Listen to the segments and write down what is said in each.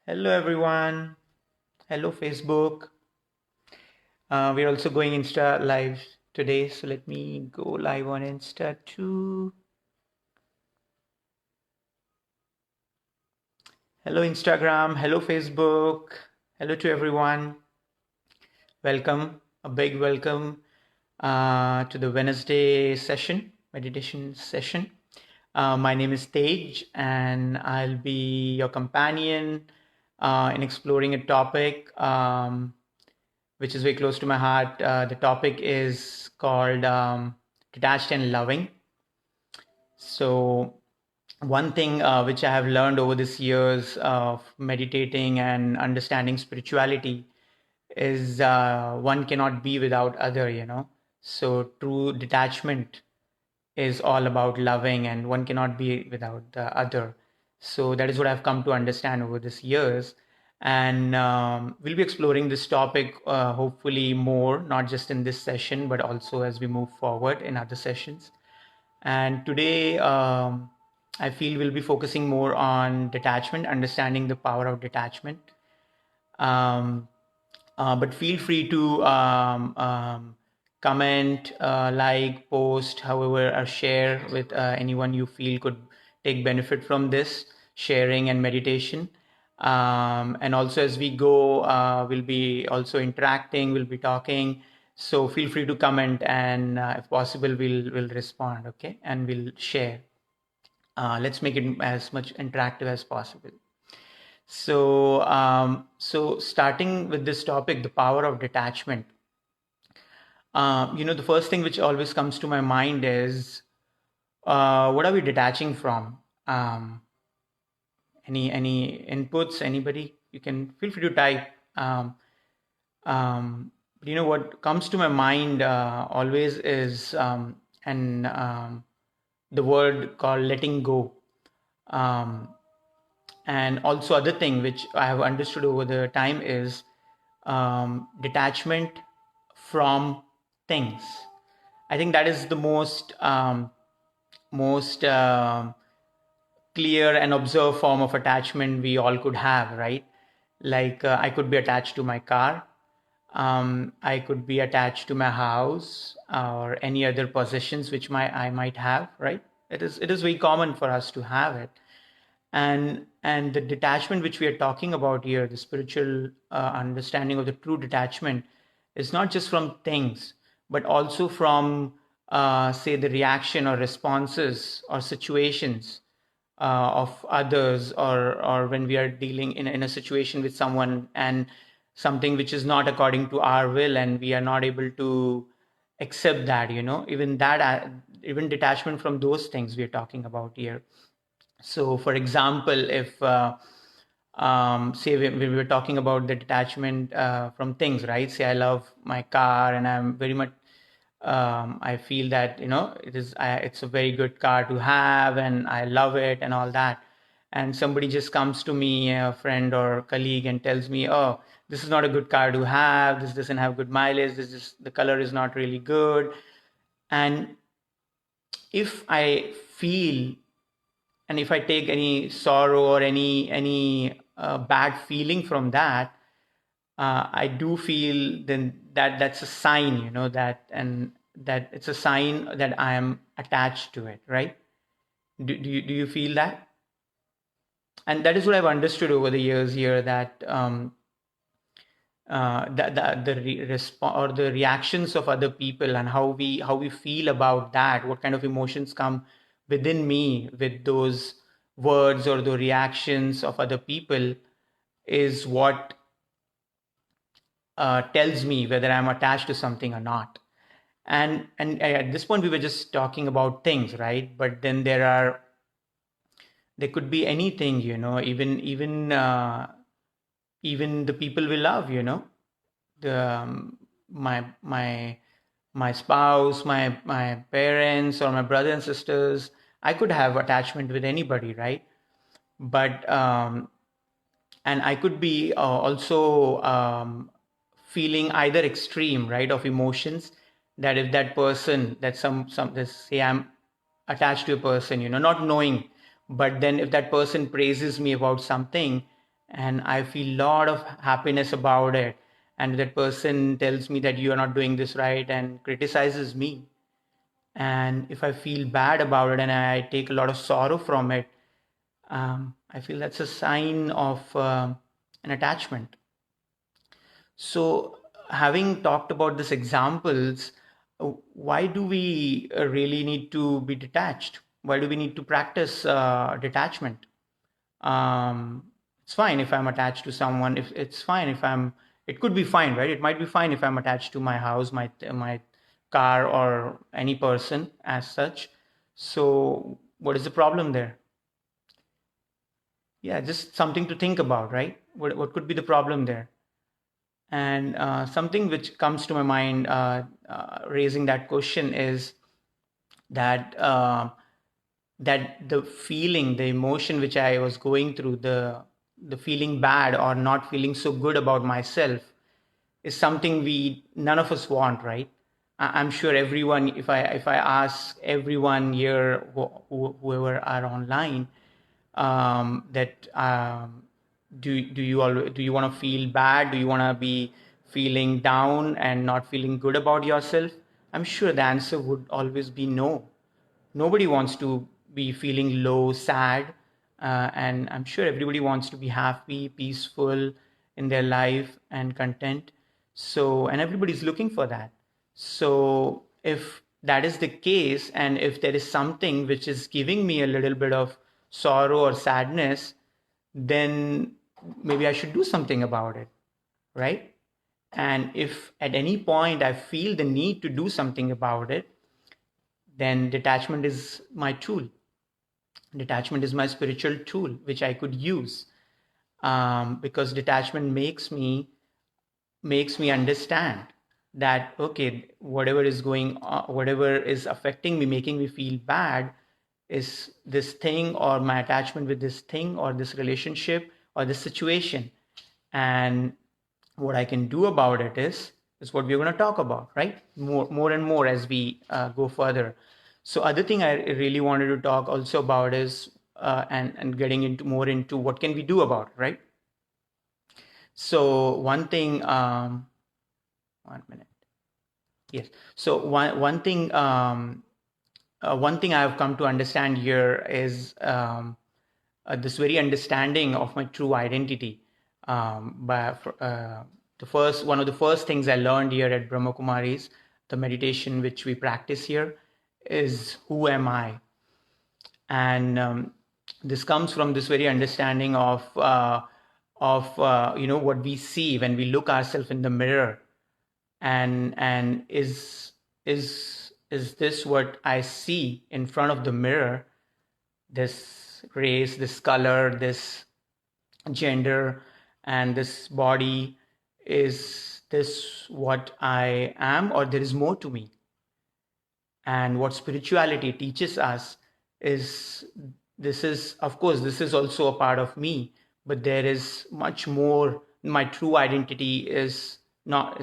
Hello everyone. Hello Facebook. We're also going Insta live today, so let me go live on Insta too. Hello Instagram. Hello Facebook. Hello to everyone. Welcome. A big welcome to the Wednesday session, meditation session. My name is Tej, and I'll be your companion in exploring a topic which is very close to my heart. The topic is called Detached and Loving. So, one thing which I have learned over these years of meditating and understanding spirituality is one cannot be without other. So, true detachment is all about loving, and one cannot be without the other. So that is what I've come to understand over these years. And we'll be exploring this topic hopefully more, not just in this session, but also as we move forward in other sessions. And today, I feel we'll be focusing more on detachment, understanding the power of detachment. Um, but feel free to comment, like, post, however, or share with anyone you feel could take benefit from this sharing and meditation. And also, as we go, we'll be also interacting, we'll be talking. So feel free to comment, and if possible, we'll respond, okay, and we'll share. Let's make it as much interactive as possible. So starting with this topic, the power of detachment. The first thing which always comes to my mind is what are we detaching from? Any inputs? Anybody? You can feel free to type. But what comes to my mind always is and the word called letting go. Um, and also other thing which I have understood over the time is detachment from things. I think that is the most clear and observed form of attachment we all could have, right? Like I could be attached to my car, I could be attached to my house or any other possessions which I might have, right? It is very common for us to have it. And the detachment which we are talking about here, the spiritual understanding of the true detachment, is not just from things but also from say the reaction or responses or situations of others, or when we are dealing in a situation with someone and something which is not according to our will, and we are not able to accept that, even that even detachment from those things we are talking about here. So, for example, if say we were talking about the detachment from things, right? Say I love my car, and I'm very much. I feel that it's a very good car to have, and I love it, and all that. And somebody just comes to me, a friend or colleague, and tells me, "Oh, this is not a good car to have. This doesn't have good mileage. The color is not really good." And if I feel and if I take any sorrow or any bad feeling from that, I do feel then that's a sign, that it's a sign that I am attached to it, right? Do you feel that? And that is what I've understood over the years here, that or the reactions of other people, and how we feel about that, what kind of emotions come within me with those words or the reactions of other people, is what tells me whether I'm attached to something or not. And at this point we were just talking about things, right? But then there could be anything, even the people we love, the my spouse, my parents, or my brothers and sisters. I could have attachment with anybody, right? But and I could be also feeling either extreme, right, of emotions. That if that person, that some let's say I'm attached to a person, not knowing, but then if that person praises me about something, and I feel a lot of happiness about it, and that person tells me that you are not doing this right and criticizes me, and if I feel bad about it and I take a lot of sorrow from it, I feel that's a sign of an attachment. So, having talked about these examples, why do we really need to be detached? Why do we need to practice detachment? um, it's fine if I'm attached to someone. If it's fine if I'm, it could be fine, right? It might be fine if I'm attached to my house, my car, or any person as such. So what is the problem there? Yeah, just something to think about, right? What could be the problem there? And something which comes to my mind raising that question is that that the feeling, the emotion which I was going through, the feeling bad or not feeling so good about myself, is something we none of us want, right? I'm sure everyone, if I ask everyone here, whoever are online, that do you want to feel bad? Do you want to be feeling down and not feeling good about yourself? I'm sure the answer would always be no. Nobody wants to be feeling low, sad, and I'm sure everybody wants to be happy, peaceful in their life and content. So, and everybody's looking for that. So if that is the case, and if there is something which is giving me a little bit of sorrow or sadness, then maybe I should do something about it, right? And if at any point I feel the need to do something about it, then detachment is my tool. Detachment is my spiritual tool which I could use, because detachment makes me understand that, okay, whatever is going on, whatever is affecting me, making me feel bad, is this thing or my attachment with this thing or this relationship or this situation. And what I can do about it is what we're going to talk about, right? More and more as we go further. So other thing I really wanted to talk also about is and getting into more into what can we do about it, right? So one thing, 1 minute. Yes. So one thing I have come to understand here is this very understanding of my true identity. By the first One of the first things I learned here at Brahma Kumaris, the meditation which we practice here, is who am I? And this comes from this very understanding of what we see when we look ourselves in the mirror, and is this what I see in front of the mirror? This race, this color, this gender, and this body, is this what I am, or there is more to me? And what spirituality teaches us is, this is, of course, this is also a part of me, but there is much more. My true identity is not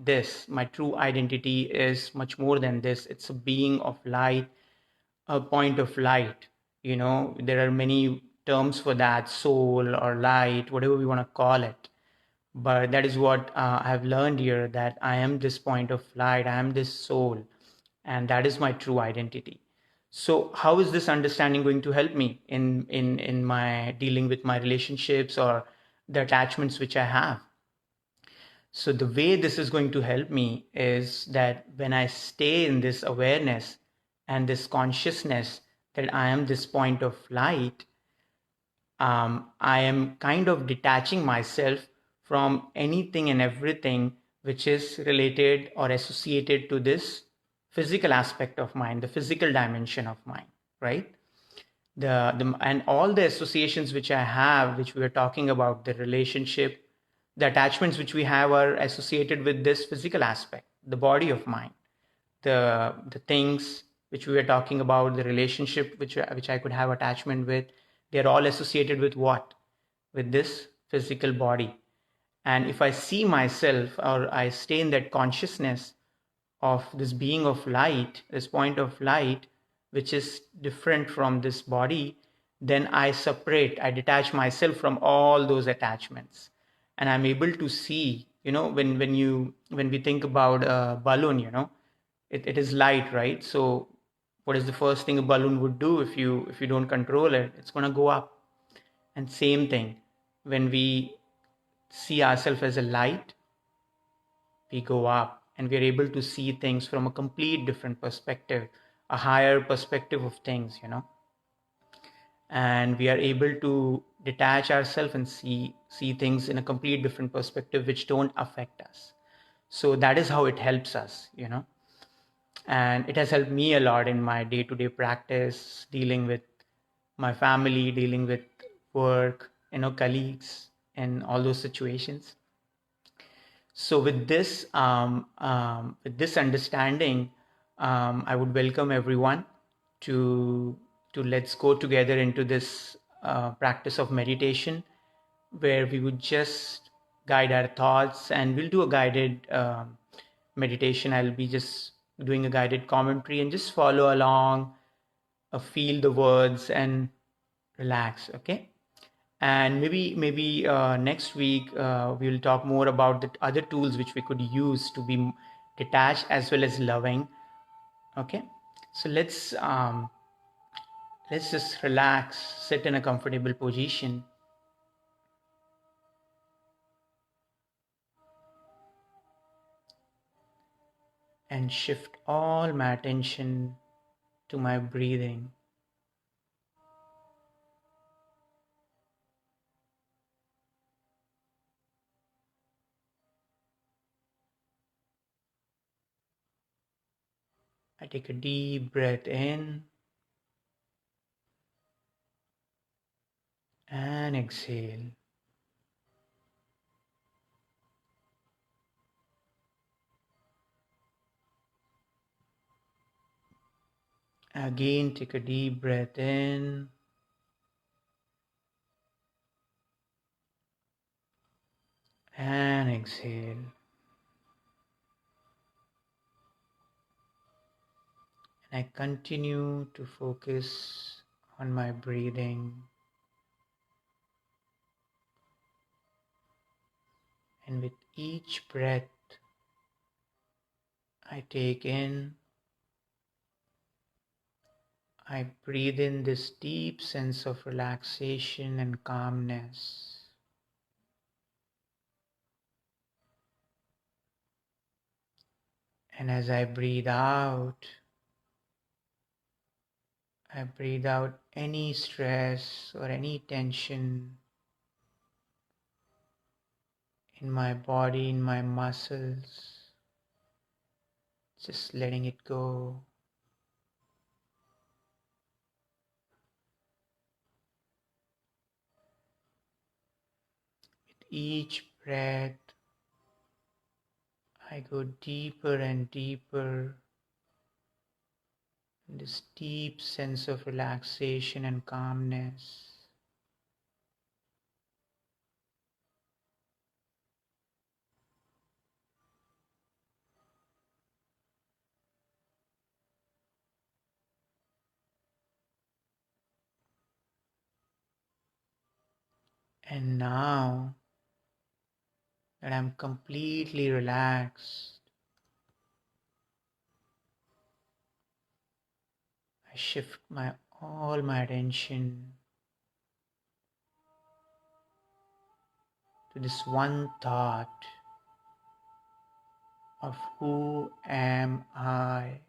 this. My true identity is much more than this. It's a being of light, a point of light. There are many terms for that: soul or light, whatever we want to call it. But that is what I've learned here, that I am this point of light, I am this soul, and that is my true identity. So how is this understanding going to help me in my dealing with my relationships or the attachments which I have? So the way this is going to help me is that when I stay in this awareness and this consciousness that I am this point of light, I am kind of detaching myself from anything and everything which is related or associated to this physical aspect of mine, the physical dimension of mine, right? And all the associations which I have, which we were talking about, the relationship, the attachments which we have are associated with this physical aspect, the body of mine, the things which we were talking about, the relationship which I could have attachment with, they're all associated with what? With this physical body. And if I see myself, or I stay in that consciousness of this being of light, this point of light, which is different from this body, then I detach myself from all those attachments, and I'm able to see, when we think about a balloon, it is light, right? So what is the first thing a balloon would do if you don't control it? It's going to go up. And same thing, when we see ourselves as a light, we go up and we're able to see things from a complete different perspective, a higher perspective of things, and we are able to detach ourselves and see things in a complete different perspective which don't affect us. So that is how it helps us, and it has helped me a lot in my day-to-day practice, dealing with my family, dealing with work, colleagues, and all those situations. So with this understanding, I would welcome everyone to let's go together into this practice of meditation, where we would just guide our thoughts, and we'll do a guided meditation. I'll be just doing a guided commentary, and just follow along, feel the words, and relax. Okay. And maybe next week we'll talk more about the other tools which we could use to be detached as well as loving. Okay. So let's just relax, sit in a comfortable position, and shift all my attention to my breathing. I take a deep breath in and exhale. Again, take a deep breath in and exhale. And I continue to focus on my breathing. And with each breath I take in, I breathe in this deep sense of relaxation and calmness. And as I breathe out any stress or any tension in my body, in my muscles, just letting it go. With each breath, I go deeper and deeper in this deep sense of relaxation and calmness. And now that I'm completely relaxed, I shift all my attention to this one thought of who am I?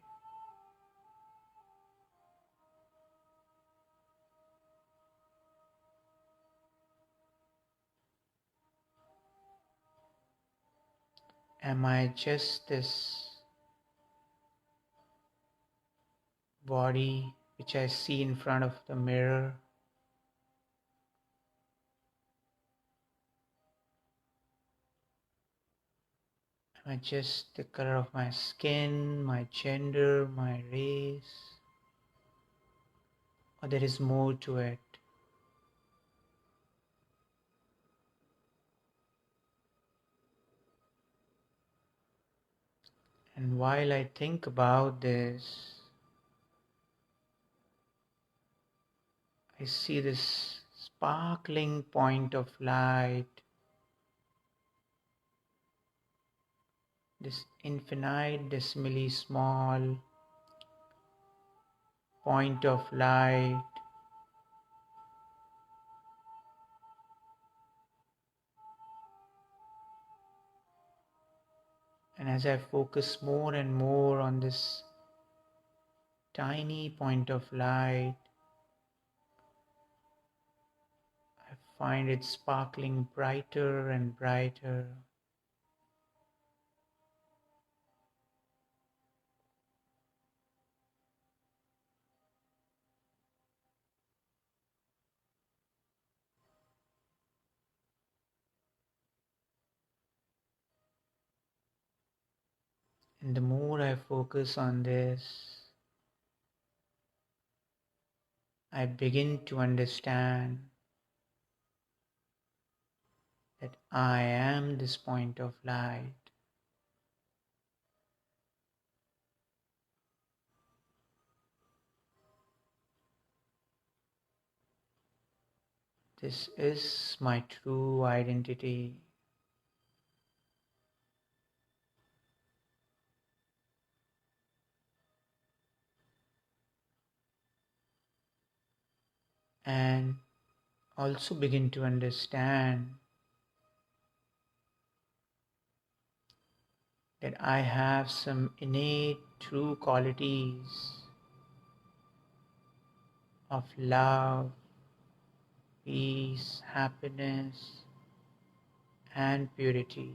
Am I just this body which I see in front of the mirror? Am I just the color of my skin, my gender, my race? Or there is more to it? And while I think about this, I see this sparkling point of light, this infinitesimally small point of light, and as I focus more and more on this tiny point of light, I find it sparkling brighter and brighter. And the more I focus on this, I begin to understand that I am this point of light. This is my true identity. And also begin to understand that I have some innate true qualities of love, peace, happiness, and purity.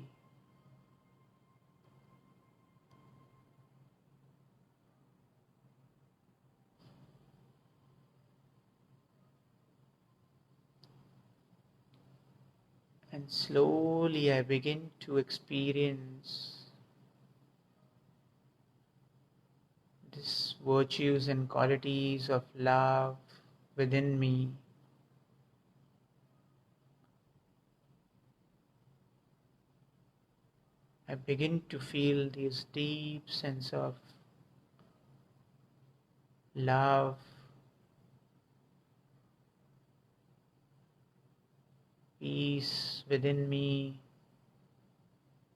And slowly I begin to experience these virtues and qualities of love within me. I begin to feel this deep sense of love, peace within me,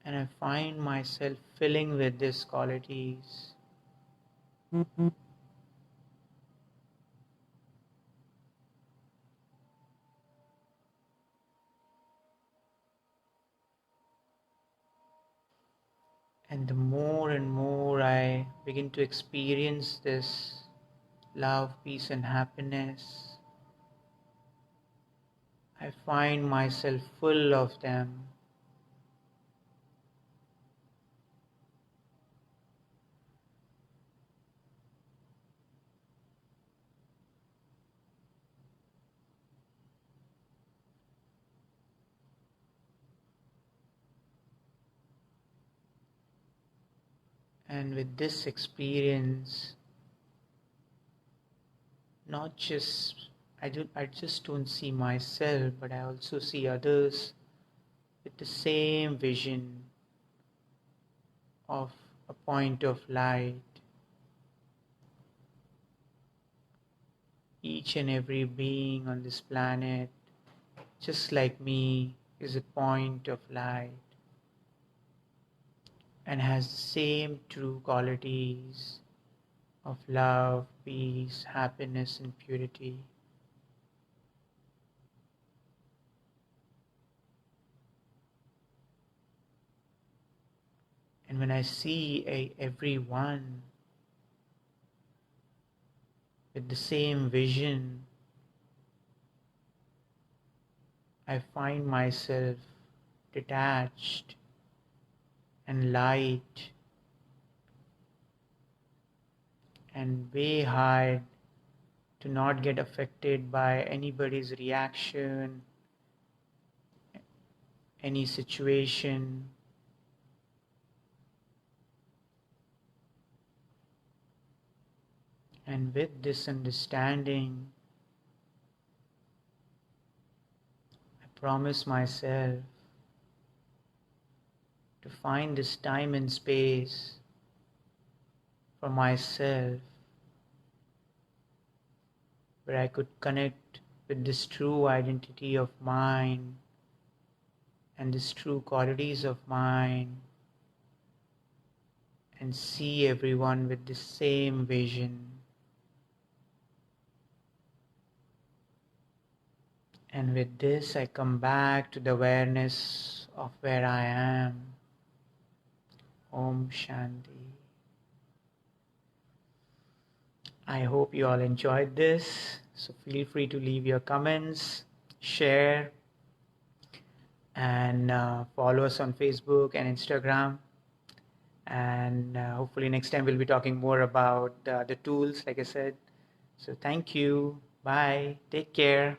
and I find myself filling with these qualities. And the more and more I begin to experience this love, peace, and happiness, I find myself full of them. And with this experience, not just I just don't see myself, but I also see others with the same vision of a point of light. Each and every being on this planet, just like me, is a point of light and has the same true qualities of love, peace, happiness, and purity. And when I see everyone with the same vision, I find myself detached and light and way high to not get affected by anybody's reaction, any situation. And with this understanding, I promise myself to find this time and space for myself where I could connect with this true identity of mine and these true qualities of mine, and see everyone with the same vision. And with this, I come back to the awareness of where I am. Om Shanti. I hope you all enjoyed this. So feel free to leave your comments, share, and follow us on Facebook and Instagram. And hopefully next time we'll be talking more about the tools, like I said. So thank you. Bye. Take care.